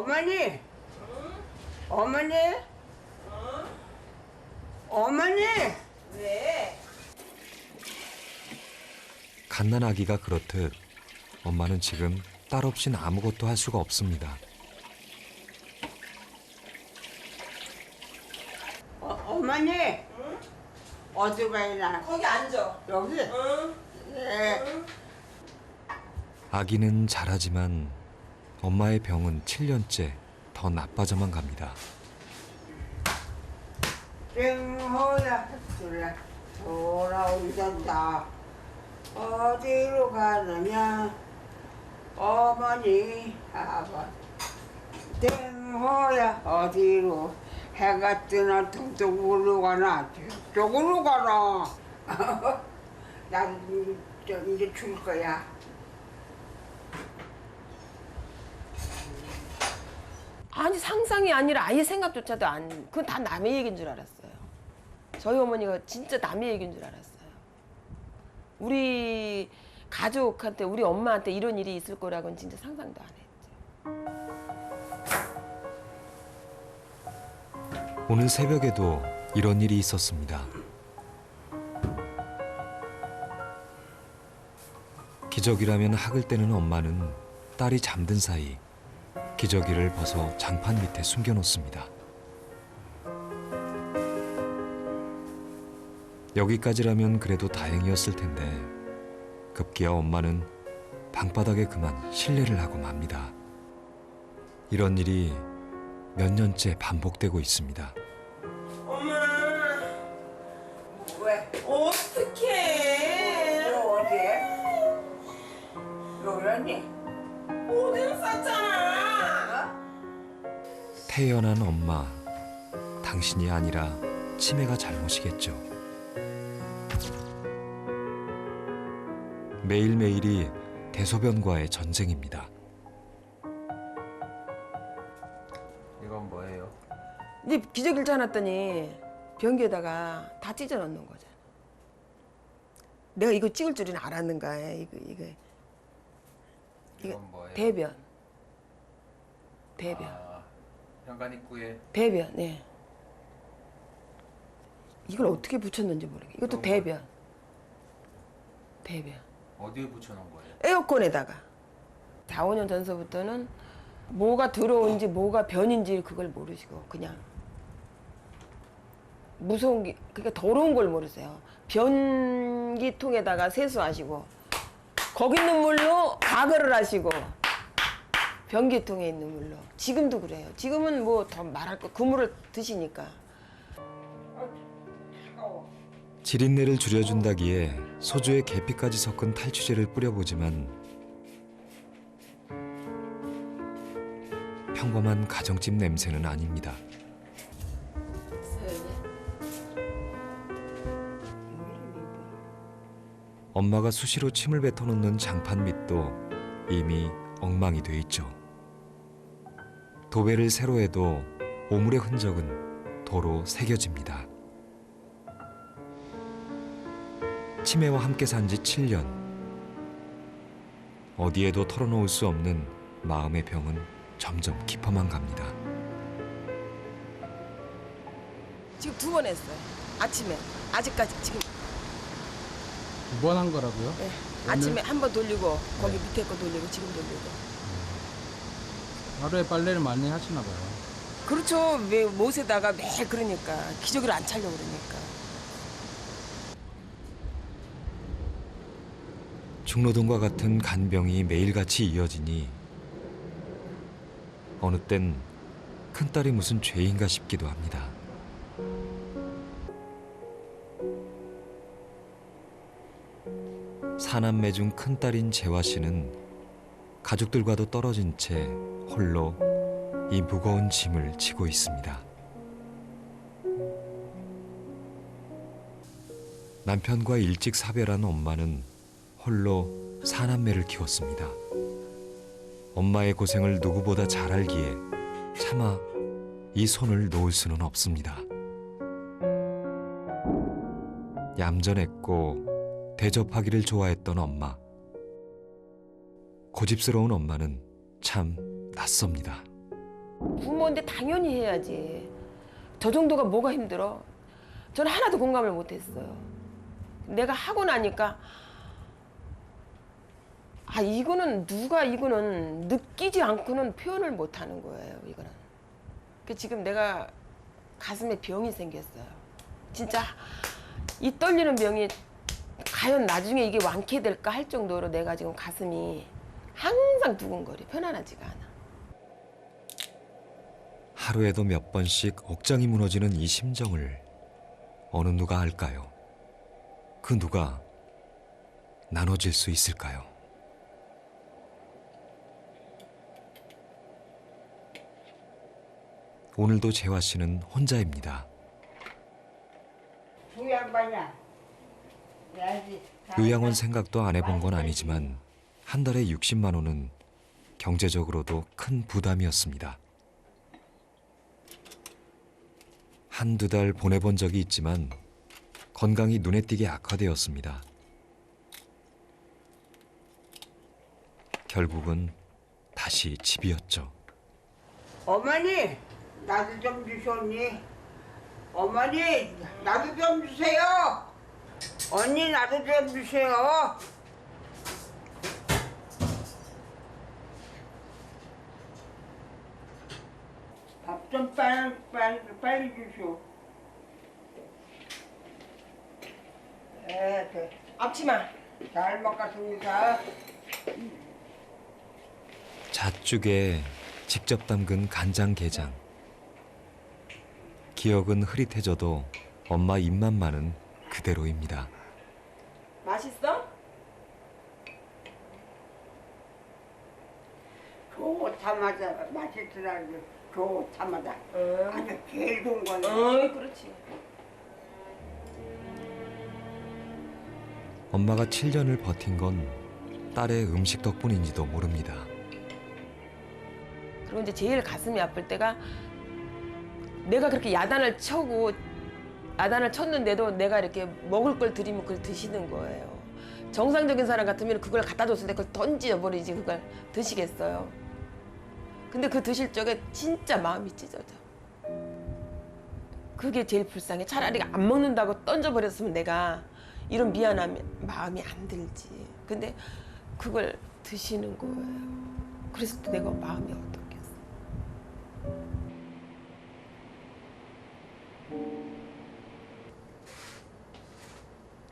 어머니. 어머니. 어머니. 왜? 갓난아기가 그렇듯 엄마는 지금 딸 없인 아무것도 할 수가 없습니다. 어머니. 응? 어디 가나? 거기 앉아. 여기? 응? 네. 응? 아기는 잘하지만 엄마의 병은 7년째 더 나빠져만 갑니다. 땡호야 돌아온단다. 어디로 가느냐? 어머니 아버지. 땡호야 어디로? 해가 뜨나 동쪽으로 가나 저쪽으로 가나. 난 이제 줄 거야. 아니 상상이 아니라 아예 생각조차도 안. 그건 다 남의 얘기인 줄 알았어요. 저희 어머니가 진짜 남의 얘기인 줄 알았어요. 우리 가족한테 우리 엄마한테 이런 일이 있을 거라고는 진짜 상상도 안 했죠. 오늘 새벽에도 이런 일이 있었습니다. 기저귀라면 학을 떼는 엄마는 딸이 잠든 사이 기저귀를 벗어 장판 밑에 숨겨놓습니다. 여기까지라면 그래도 다행이었을 텐데 급기야 엄마는 방바닥에 그만 실례를 하고 맙니다. 이런 일이 몇 년째 반복되고 있습니다. 엄마. 왜? 어떡해. 너 어디에? 여기라니? 오뎅 쌌잖아. 태연한 엄마, 당신이 아니라 치매가 잘못이겠죠. 매일매일이 대소변과의 전쟁입니다. 이건 뭐예요? 이제 기저귀를 짜놨더니 변기에다가 다 찢어 넣는 거잖아. 내가 이거 찍을 줄은 알았는가? 이거 이건 뭐예요? 대변. 현관 입구에 대변. 네. 이걸 어떻게 붙였는지 모르겠어. 이것도 대변. 어디에 붙여놓은 거예요? 에어컨에다가 4, 5년 전서부터는 뭐가 들어온지 뭐가 변인지 그걸 모르시고 그냥 무서운 게 그러니까 더러운 걸 모르세요. 변기통에다가 세수하시고 거기 있는 물로 가글을 하시고 변기통에 있는 물로 지금도 그래요. 지금은 뭐 더 말할 거 그물을 드시니까. 지린내를 줄여준다기에 소주에 계피까지 섞은 탈취제를 뿌려보지만 평범한 가정집 냄새는 아닙니다. 엄마가 수시로 침을 뱉어놓는 장판 밑도 이미 엉망이 돼 있죠. 도배를 새로 해도 오물의 흔적은 도로 새겨집니다. 치매와 함께 산 지 7년. 어디에도 털어놓을 수 없는 마음의 병은 점점 깊어만 갑니다. 지금 2번 했어요. 아침에. 아직까지 지금. 2번 한 거라고요? 네. 오늘? 아침에 한 번 돌리고 거기 밑에 거 돌리고 지금 돌리고. 하루에 빨래를 많이 하시나 봐요. 그렇죠. 왜 못에다가 매일 그러니까 기저귀를 안 차려고 그러니까. 중노동과 같은 간병이 매일같이 이어지니 어느 땐 큰딸이 무슨 죄인가 싶기도 합니다. 사남매 중 큰딸인 재화 씨는 가족들과도 떨어진 채 홀로 이 무거운 짐을 지고 있습니다. 남편과 일찍 사별한 엄마는 홀로 사남매를 키웠습니다. 엄마의 고생을 누구보다 잘 알기에 차마 이 손을 놓을 수는 없습니다. 얌전했고 대접하기를 좋아했던 엄마. 고집스러운 엄마는 참 낯섭니다. 부모인데 당연히 해야지. 저 정도가 뭐가 힘들어? 저는 하나도 공감을 못했어요. 내가 하고 나니까 이거는 느끼지 않고는 표현을 못하는 거예요. 이거는. 지금 내가 가슴에 병이 생겼어요. 진짜 이 떨리는 병이 과연 나중에 이게 완쾌될까 할 정도로 내가 지금 가슴이 항상 두근거려. 편안하지가 않아. 하루에도 몇 번씩 억장이 무너지는 이 심정을 어느 누가 알까요? 그 누가 나눠질 수 있을까요? 오늘도 재화 씨는 혼자입니다. 두 양반이야. 요양원 생각도 안 해본 건 아니지만 한 달에 60만 원은 경제적으로도 큰 부담이었습니다. 한두 달 보내본 적이 있지만 건강이 눈에 띄게 악화되었습니다. 결국은 다시 집이었죠. 어머니, 나도 좀 주셨니? 어머니, 나도 좀 주세요. 언니, 나도 좀 주세요. 밥 좀 빨리 주시오. 네, 앞치마. 잘 먹겠습니다. 잣죽에 직접 담근 간장게장. 기억은 흐릿해져도 엄마 입맛만은 그대로입니다. 맛있어? 좋다마자 맛있더라고. 좋다마자. 아주 제일 좋은 거네. 그렇지. 엄마가 7년을 버틴 건 딸의 음식 덕분인지도 모릅니다. 그리고 이제 제일 가슴이 아플 때가 내가 그렇게 야단을 쳤는데도 내가 이렇게 먹을 걸 드리면 그걸 드시는 거예요. 정상적인 사람 같으면 그걸 갖다 줬을 때 그걸 던져버리지 그걸 드시겠어요. 근데 그 드실 적에 진짜 마음이 찢어져. 그게 제일 불쌍해. 차라리 안 먹는다고 던져버렸으면 내가 이런 미안한 마음이 안 들지. 근데 그걸 드시는 거예요. 그래서 또 내가 마음이 어떻겠어.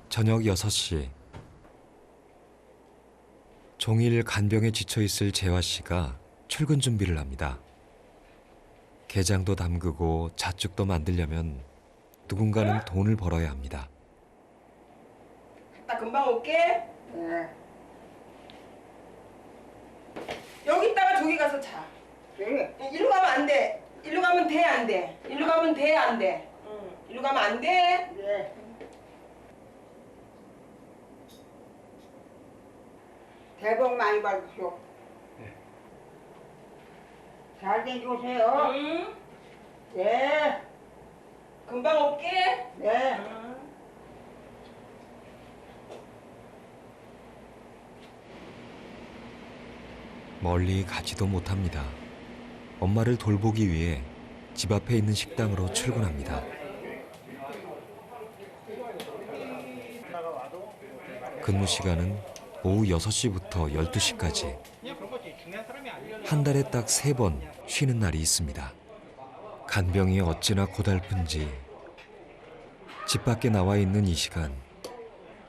저녁 6시. 종일 간병에 지쳐있을 재화 씨가 출근 준비를 합니다. 게장도 담그고 잣죽도 만들려면 누군가는 돈을 벌어야 합니다. 나 금방 올게. 네. 여기 있다가 저기 가서 자. 네. 일로 가면 안 돼. 일로 가면 돼, 안 돼. 일로 가면 돼, 안 돼. 일로 가면 안 돼. 네. 대복 많이 받으시오. 잘 다녀오세요. 응. 네. 금방 올게. 네. 멀리 가지도 못합니다. 엄마를 돌보기 위해 집 앞에 있는 식당으로 출근합니다. 근무 시간은 오후 6시부터 12시까지. 한 달에 딱 3번 쉬는 날이 있습니다. 간병이 어찌나 고달픈지 집 밖에 나와 있는 이 시간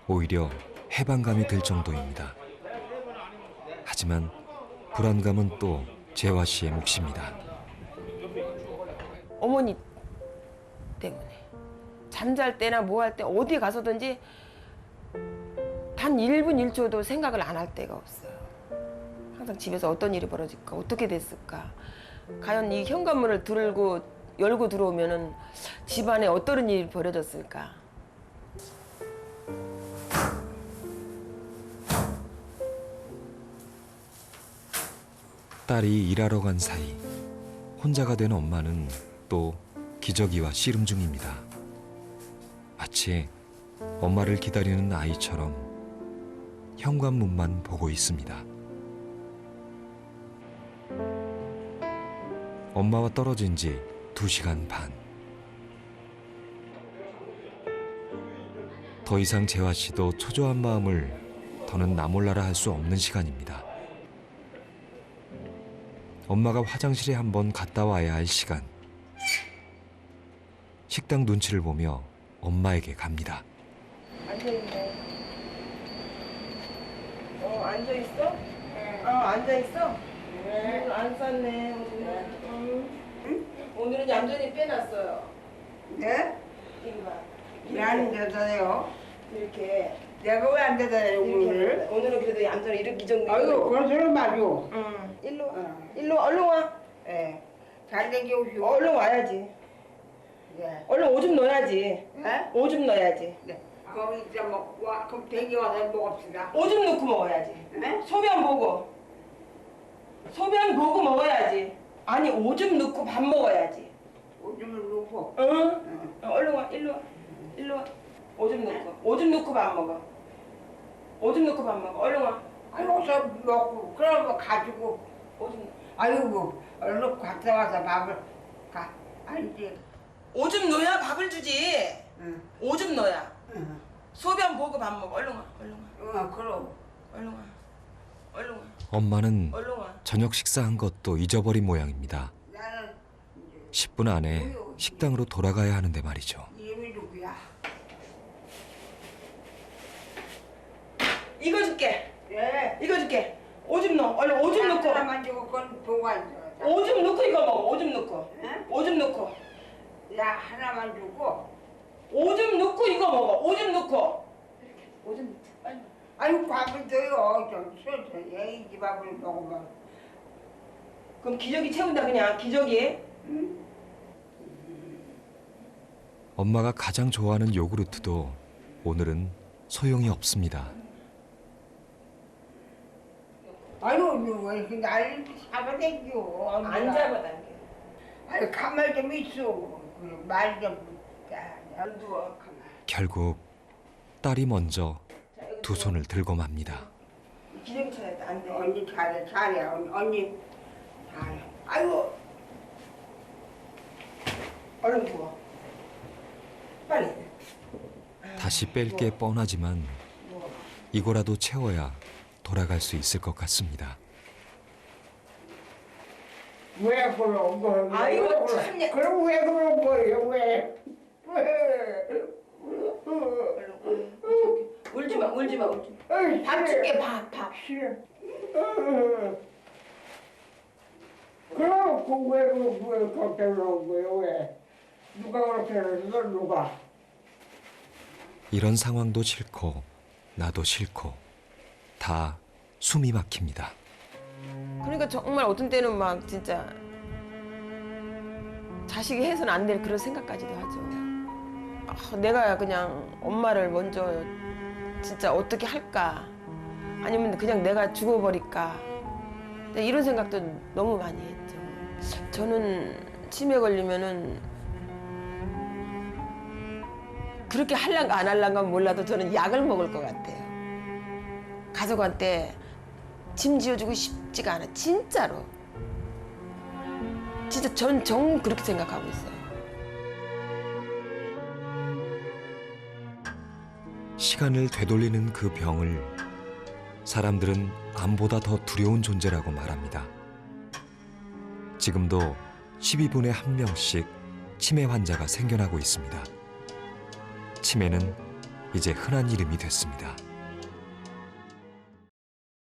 오히려 해방감이 들 정도입니다. 하지만 불안감은 또 재화 씨의 몫입니다. 어머니 때문에 잠잘 때나 뭐 할 때 어디 가서든지 단 1분 1초도 생각을 안 할 때가 없어요. 항상 집에서 어떤 일이 벌어질까, 어떻게 됐을까. 과연 이 현관문을 열고 들어오면은 집안에 어떤 일이 벌어졌을까. 딸이 일하러 간 사이 혼자가 된 엄마는 또 기저귀와 씨름 중입니다. 마치 엄마를 기다리는 아이처럼 현관문만 보고 있습니다. 엄마와 떨어진 지 2시간 반. 더 이상 재화 씨도 초조한 마음을 더는 나몰라라 할 수 없는 시간입니다. 엄마가 화장실에 한번 갔다 와야 할 시간. 식당 눈치를 보며 엄마에게 갑니다. 앉아있네. 앉아있어? 앉아있어? 네. 안 쌌네, 오늘은. 오늘은 얌전히 빼놨어요. 네? 이리 봐. 왜 안 되잖아요? 이렇게. 내가 왜 안 되잖아요, 오늘? 오늘은 그래도 얌전히 이렇게 이 정도. 아이고, 그런 소리 마죠. 응. 일로 와. 어. 일로 와, 얼른 와. 예. 잘 생겨오시오. 얼른 와야지. 예. 얼른 오줌 넣어야지. 예? 오줌 넣어야지. 네. 거기 이제 먹고 와. 그럼 대기 와서 먹읍시다. 오줌 넣고 먹어야지. 예? 소변 보고. 소변 보고 먹어야지. 아니, 오줌 넣고 밥 먹어야지. 오줌을 넣고. 응? 얼른 와, 일로 와. 일로 와. 오줌 넣고. 오줌 넣고 밥 먹어. 오줌 넣고 밥 먹어. 얼른 와. 그러고서 먹고, 그런 거 가지고. 오줌 넣고. 아이고, 얼른 갔다 와서 밥을 가. 아니지. 오줌 넣어야 밥을 주지. 응. 오줌 넣어야. 응. 소변 보고 밥 먹어. 얼른 와. 얼른 와. 그럼. 얼른 와. 얼른 와. 엄마는 얼른 와. 저녁 식사한 것도 잊어버린 모양입니다. 나는 10분 안에 식당으로 돌아가야 하는데 말이죠. 이름이 누구야? 이거 줄게. 예. 이거 줄게. 오줌 넣어. 얼른 오줌 넣고. 하나만 주고 그건 보고 앉아. 오줌 넣고 이거 먹어. 오줌 넣고. 응? 오줌 넣고. 야, 하나만 주고. 오줌 넣고 이거 먹어. 오줌 넣고. 오줌 넣자. 빨리. 아유, 밥을 줘요. 좀 천천히. 이 밥을 먹으면. 그럼 기저귀 채운다 그냥. 기저귀. 응? 엄마가 가장 좋아하는 요구르트도 오늘은 소용이 없습니다. 아유, 왜 이렇게 날 잡아당겨. 안 잡아당겨. 아유, 가만 좀 있어. 말 좀. 안 누워. 가만. 결국 딸이 먼저 두 손을 들고 맙니다. 기저귀 쳐야 돼. 안 돼. 언니 잘해, 잘해. 언니 잘해. 아이고. 얼른 누워. 빨리. 다시 뺄 게 뻔하지만 이거라도 채워야 돌아갈 수 있을 것 같습니다. 왜 그런 거예요? 아이고, 참. 그럼 왜 그런 거예요? 왜? 울지 마. 울지 마. 울지 마. 어이, 밥 싫어. 줄게. 밥. 싫어. 그럼 왜 그렇게 그런 거예요? 왜? 누가 그렇게 그랬어? 누가? 이런 상황도 싫고 나도 싫고 다 숨이 막힙니다. 그러니까 정말 어떤 때는 막 진짜 자식이 해서는 안 될 그런 생각까지도 하죠. 내가 그냥 엄마를 먼저 진짜 어떻게 할까? 아니면 그냥 내가 죽어버릴까? 이런 생각도 너무 많이 했죠. 저는 치매 걸리면은 그렇게 할란가 안 할란가 몰라도 저는 약을 먹을 것 같아요. 가족한테 짐 지어주고 싶지가 않아. 진짜로. 진짜 전 정 그렇게 생각하고 있어요. 시간을 되돌리는 그 병을 사람들은 암보다 더 두려운 존재라고 말합니다. 지금도 12분에 한 명씩 치매 환자가 생겨나고 있습니다. 치매는 이제 흔한 이름이 됐습니다.